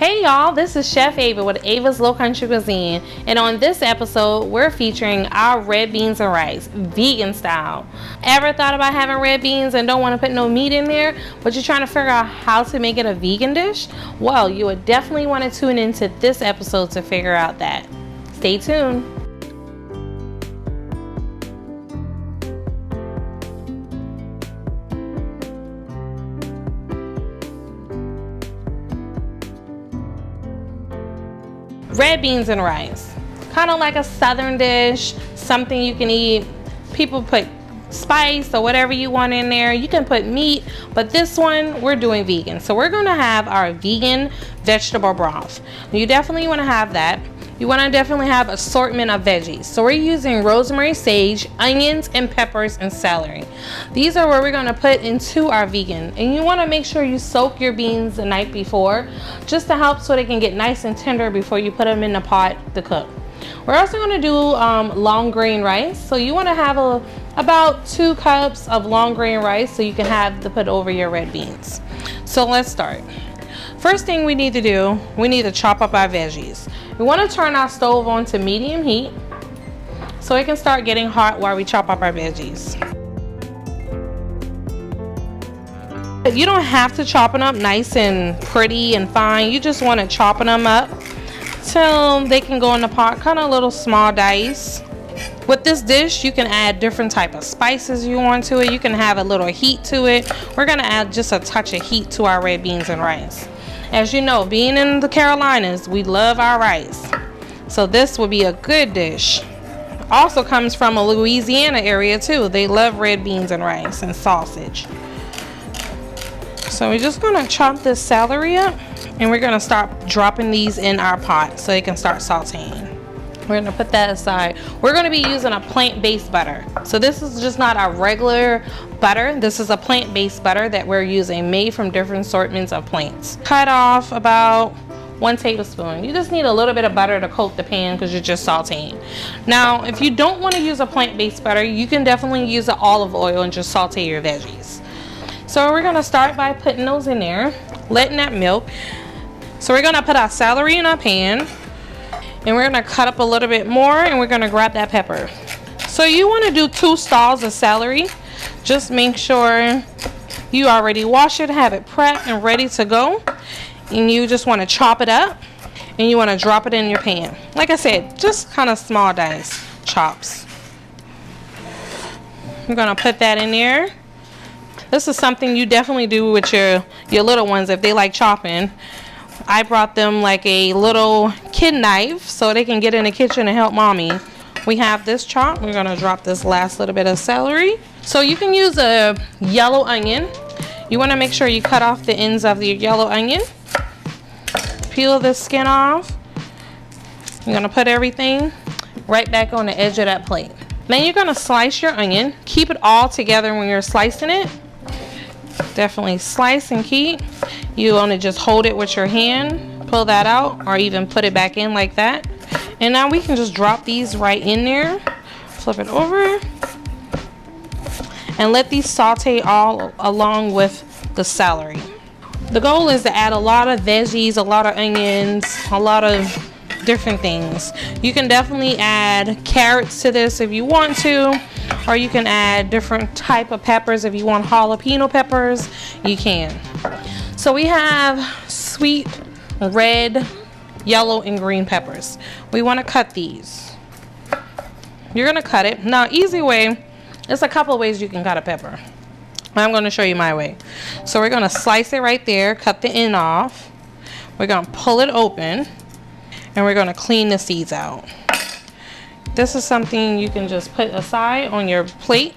Hey y'all, this is Chef Ava with Ava's Low Country Cuisine, and on this episode we're featuring our red beans and rice, vegan style. Ever thought about having red beans and don't want to put no meat in there, but you're trying to figure out how to make it a vegan dish? Well, you would definitely want to tune into this episode to figure out that. Stay tuned. Red beans and rice, kind of like a southern dish, something you can eat. People put spice or whatever you want in there. You can put meat, but this one we're doing vegan. So we're going to have our vegan vegetable broth. You definitely want to have that. You want to definitely have assortment of veggies. So we're using rosemary, sage, onions, and peppers, and celery. These are what we're going to put into our vegan. And you want to make sure you soak your beans the night before, just to help so they can get nice and tender before you put them in the pot to cook. We're also going to do long grain rice. So you want to have about 2 cups of long grain rice so you can have to put over your red beans. So let's start. First thing we need to do, we need to chop up our veggies. We want to turn our stove on to medium heat so it can start getting hot while we chop up our veggies. You don't have to chop them up nice and pretty and fine. You just want to chop them up till they can go in the pot, kind of little small dice. With this dish, you can add different type of spices you want to it. You can have a little heat to it. We're going to add just a touch of heat to our red beans and rice. As you know, being in the Carolinas, we love our rice. So this would be a good dish. Also comes from a Louisiana area too. They love red beans and rice and sausage. So we're just gonna chop this celery up and we're gonna start dropping these in our pot so it can start sauteing. We're gonna put that aside. We're gonna be using a plant-based butter. So this is just not a regular butter. This is a plant-based butter that we're using, made from different assortments of plants. Cut off about 1 tablespoon. You just need a little bit of butter to coat the pan because you're just sauteing. Now, if you don't want to use a plant-based butter, you can definitely use the olive oil and just saute your veggies. So we're gonna start by putting those in there, letting that milk. So we're gonna put our celery in our pan. And we're gonna cut up a little bit more and we're gonna grab that pepper. So you wanna do 2 stalks of celery. Just make sure you already wash it, have it prepped and ready to go. And you just wanna chop it up and you wanna drop it in your pan. Like I said, just kind of small dice chops. We're gonna put that in there. This is something you definitely do with your little ones if they like chopping. I brought them like a little kid knife so they can get in the kitchen and help mommy. We have this chop. We're gonna drop this last little bit of celery. So you can use a yellow onion. You wanna make sure you cut off the ends of the yellow onion. Peel the skin off. You're gonna put everything right back on the edge of that plate. Then you're gonna slice your onion. Keep it all together when you're slicing it. Definitely slice and keep. You want to just hold it with your hand, pull that out, or even put it back in like that. And now we can just drop these right in there, flip it over, and let these saute all along with the celery. The goal is to add a lot of veggies, a lot of onions, a lot of different things. You can definitely add carrots to this if you want to, or you can add different type of peppers. If you want jalapeno peppers, you can. So we have sweet, red, yellow, and green peppers. We want to cut these. You're going to cut it. Now, easy way, there's a couple of ways you can cut a pepper. I'm going to show you my way. So we're going to slice it right there, cut the end off. We're going to pull it open, and we're going to clean the seeds out. This is something you can just put aside on your plate.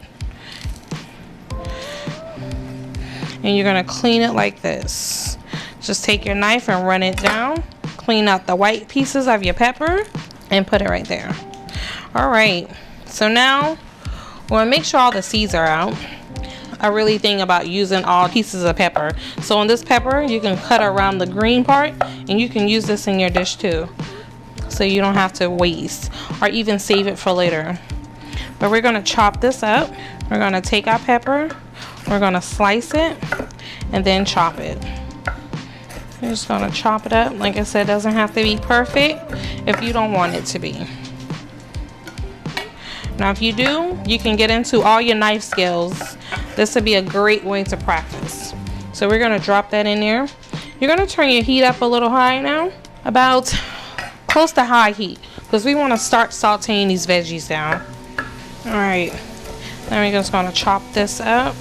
And you're gonna clean it like this. Just take your knife and run it down. Clean out the white pieces of your pepper and put it right there. All right, so now we wanna make sure all the seeds are out. I really think about using all pieces of pepper. So on this pepper, you can cut around the green part and you can use this in your dish too. So you don't have to waste or even save it for later. But we're gonna chop this up. We're gonna take our pepper, we're gonna slice it and then chop it. You're just gonna chop it up. Like I said, it doesn't have to be perfect if you don't want it to be. Now if you do, you can get into all your knife skills. This would be a great way to practice. So we're gonna drop that in there. You're gonna turn your heat up a little high now, about close to high heat, because we want to start sauteing these veggies down. All right, then we're just gonna chop this up.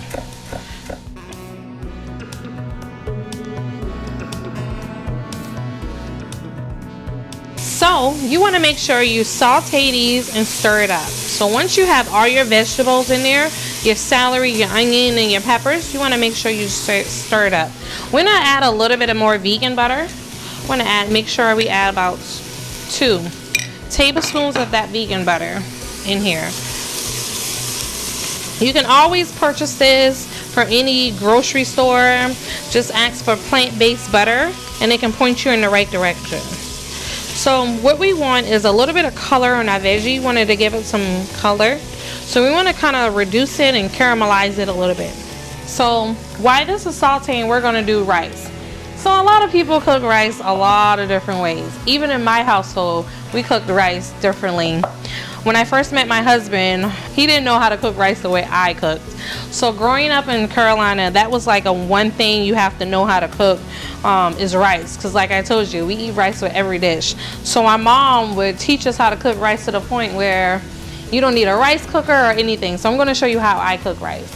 So you want to make sure you saute these and stir it up. So once you have all your vegetables in there, your celery, your onion, and your peppers, you want to make sure you stir it up. We're going to add a little bit of more vegan butter. I want to make sure we add about 2 tablespoons of that vegan butter in here. You can always purchase this from any grocery store. Just ask for plant-based butter and it can point you in the right direction. So what we want is a little bit of color on our veggie. We wanted to give it some color. So we want to kind of reduce it and caramelize it a little bit. So while this is sauteing, we're going to do rice. So a lot of people cook rice a lot of different ways. Even in my household, we cook rice differently. When I first met my husband, he didn't know how to cook rice the way I cooked. So growing up in Carolina, that was like a one thing you have to know how to cook is rice. Because like I told you, we eat rice with every dish. So my mom would teach us how to cook rice to the point where you don't need a rice cooker or anything. So I'm going to show you how I cook rice.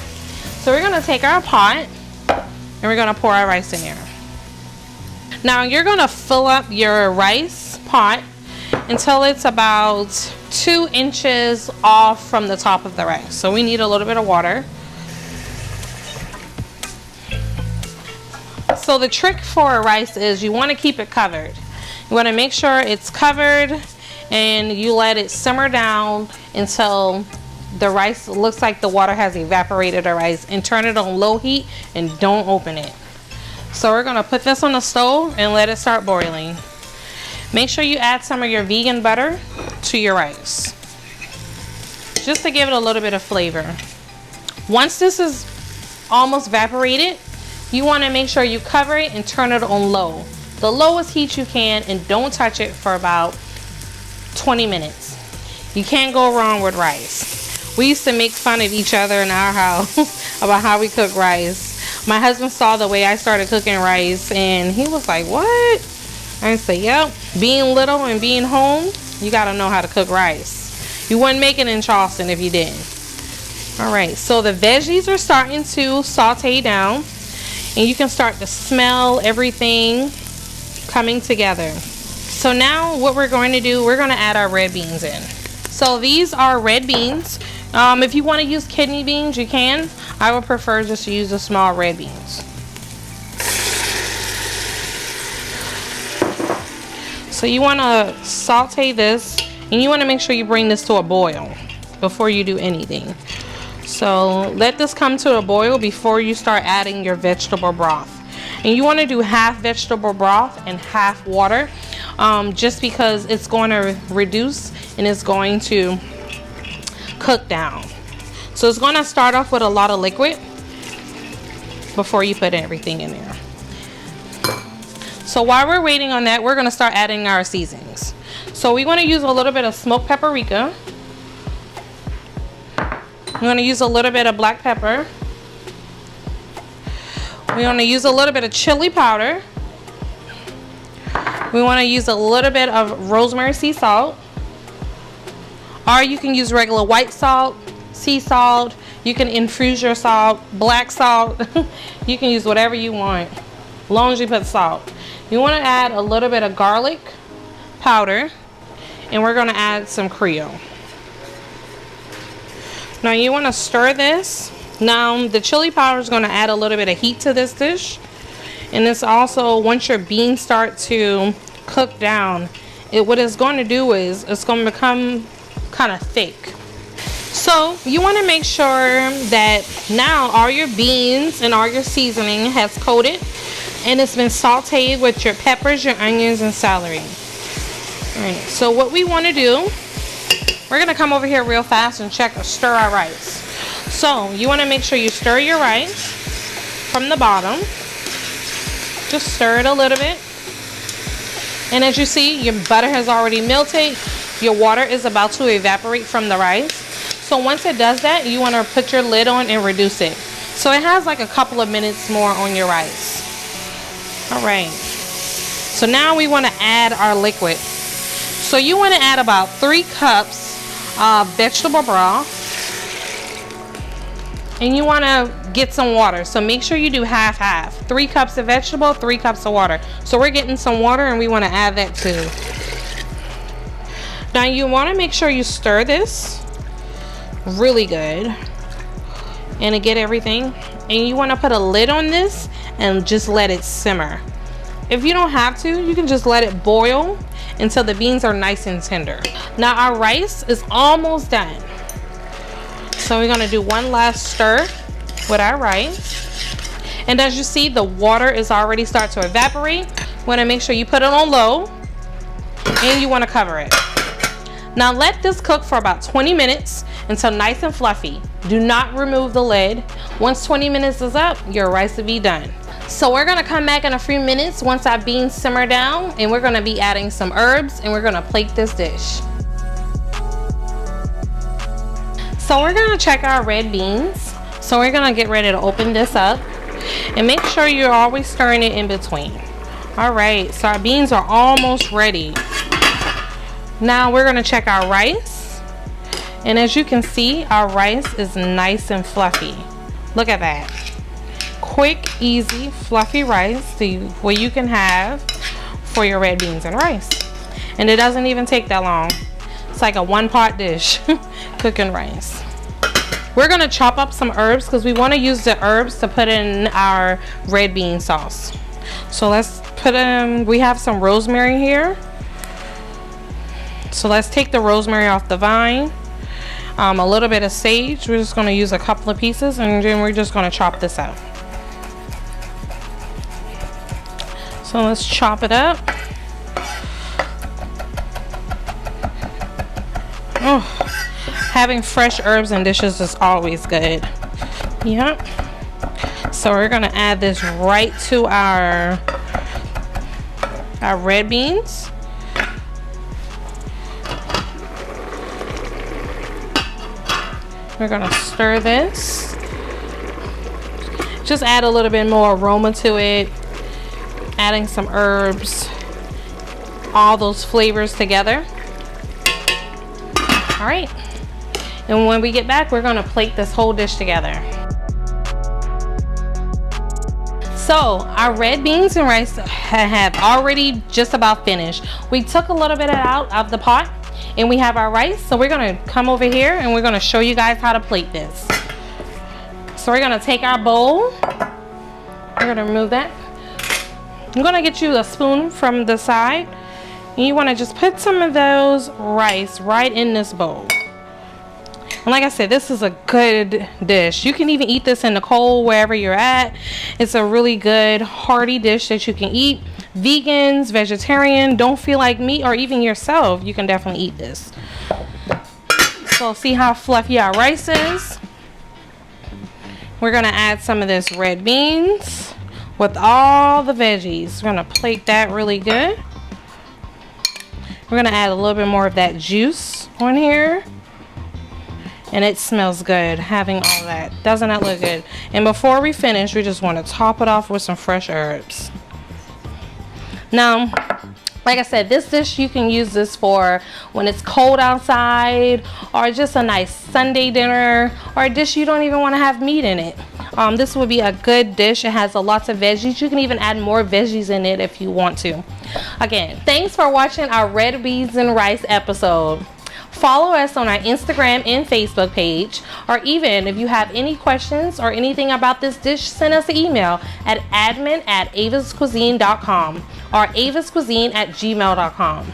So we're going to take our pot and we're going to pour our rice in there. Now you're going to fill up your rice pot until it's about 2 inches off from the top of the rice. So we need a little bit of water. So the trick for rice is you want to keep it covered. You want to make sure it's covered and you let it simmer down until the rice looks like the water has evaporated the rice, and turn it on low heat and don't open it. So we're going to put this on the stove and let it start boiling. Make sure you add some of your vegan butter to your rice, just to give it a little bit of flavor. Once this is almost evaporated, you want to make sure you cover it and turn it on low. The lowest heat you can, and don't touch it for about 20 minutes. You can't go wrong with rice. We used to make fun of each other in our house about how we cook rice. My husband saw the way I started cooking rice and he was like, what? I say, yep, being little and being home, you gotta know how to cook rice. You wouldn't make it in Charleston if you didn't. All right, so the veggies are starting to saute down and you can start to smell everything coming together. So now what we're going to do, we're going to add our red beans in. So these are red beans. If you want to use kidney beans, you can. I would prefer just to use the small red beans. So you want to saute this, and you want to make sure you bring this to a boil before you do anything. So let this come to a boil before you start adding your vegetable broth. And you want to do half vegetable broth and half water, just because it's going to reduce and it's going to cook down. So it's going to start off with a lot of liquid before you put everything in there. So while we're waiting on that, we're going to start adding our seasonings. So we want to use a little bit of smoked paprika. We're going to use a little bit of black pepper. We want to use a little bit of chili powder. We want to use a little bit of rosemary sea salt. Or you can use regular white salt, sea salt. You can infuse your salt, black salt. You can use whatever you want, as long as you put salt. You want to add a little bit of garlic powder. And we're going to add some Creole. Now you want to stir this. Now the chili powder is going to add a little bit of heat to this dish. And this also, once your beans start to cook down, what it's going to do is it's going to become kind of thick. So you want to make sure that now all your beans and all your seasoning has coated and it's been sauteed with your peppers, your onions, and celery. All right, so what we want to do, we're going to come over here real fast and stir our rice. So you want to make sure you stir your rice from the bottom. Just stir it a little bit. And as you see, your butter has already melted. Your water is about to evaporate from the rice. So once it does that, you want to put your lid on and reduce it. So it has like a couple of minutes more on your rice. All right. So now we want to add our liquid. So you want to add about 3 cups of vegetable broth. And you want to get some water. So make sure you do half-half. 3 cups of vegetable, 3 cups of water. So we're getting some water and we want to add that too. Now you want to make sure you stir this really good and to get everything. And you want to put a lid on this and just let it simmer. If you don't have to, you can just let it boil until the beans are nice and tender. Now our rice is almost done. So we're gonna do one last stir with our rice. And as you see, the water is already starting to evaporate. You wanna make sure you put it on low and you wanna cover it. Now let this cook for about 20 minutes until nice and fluffy. Do not remove the lid. Once 20 minutes is up, your rice will be done. So we're gonna come back in a few minutes once our beans simmer down, and we're gonna be adding some herbs and we're gonna plate this dish. So we're gonna check our red beans. So we're gonna get ready to open this up and make sure you're always stirring it in between. All right, so our beans are almost ready. Now we're gonna check our rice. And as you can see, our rice is nice and fluffy. Look at that. Quick, easy, fluffy rice what you can have for your red beans and rice. And it doesn't even take that long. It's like a 1-pot dish, cooking rice. We're gonna chop up some herbs because we wanna use the herbs to put in our red bean sauce. So let's put in, we have some rosemary here. So let's take the rosemary off the vine. A little bit of sage. We're just gonna use a couple of pieces and then we're just gonna chop this up. So let's chop it up. Oh, having fresh herbs and dishes is always good. Yep. So we're gonna add this right to our red beans. We're gonna stir this. Just add a little bit more aroma to it. Adding some herbs, all those flavors together. All right, and when we get back, we're gonna plate this whole dish together. So our red beans and rice have already just about finished. We took a little bit out of the pot and we have our rice. So we're gonna come over here and we're gonna show you guys how to plate this. So we're gonna take our bowl. We're gonna remove that. I'm gonna get you a spoon from the side and you want to just put some of those rice right in this bowl. And like I said, this is a good dish. You can even eat this in the cold wherever you're at. It's a really good hearty dish that you can eat. Vegans, vegetarian, don't feel like meat, or even yourself, you can definitely eat this. So see how fluffy our rice is. We're gonna add some of this red beans with all the veggies. We're gonna plate that really good. We're gonna add a little bit more of that juice on here. And it smells good having all that. Doesn't that look good? And before we finish, we just wanna top it off with some fresh herbs. Now, like I said, this dish, you can use this for when it's cold outside, or just a nice Sunday dinner, or a dish you don't even want to have meat in it. This would be a good dish. It has lots of veggies. You can even add more veggies in it if you want to. Again, thanks for watching our red beans and rice episode. Follow us on our Instagram and Facebook page, or even if you have any questions or anything about this dish, send us an email at admin@avascuisine.com or avascuisine@gmail.com.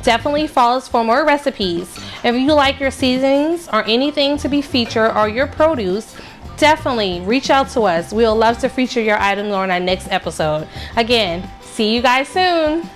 Definitely follow us for more recipes. If you like your seasonings or anything to be featured or your produce, definitely reach out to us. We'll love to feature your items on our next episode. Again, see you guys soon.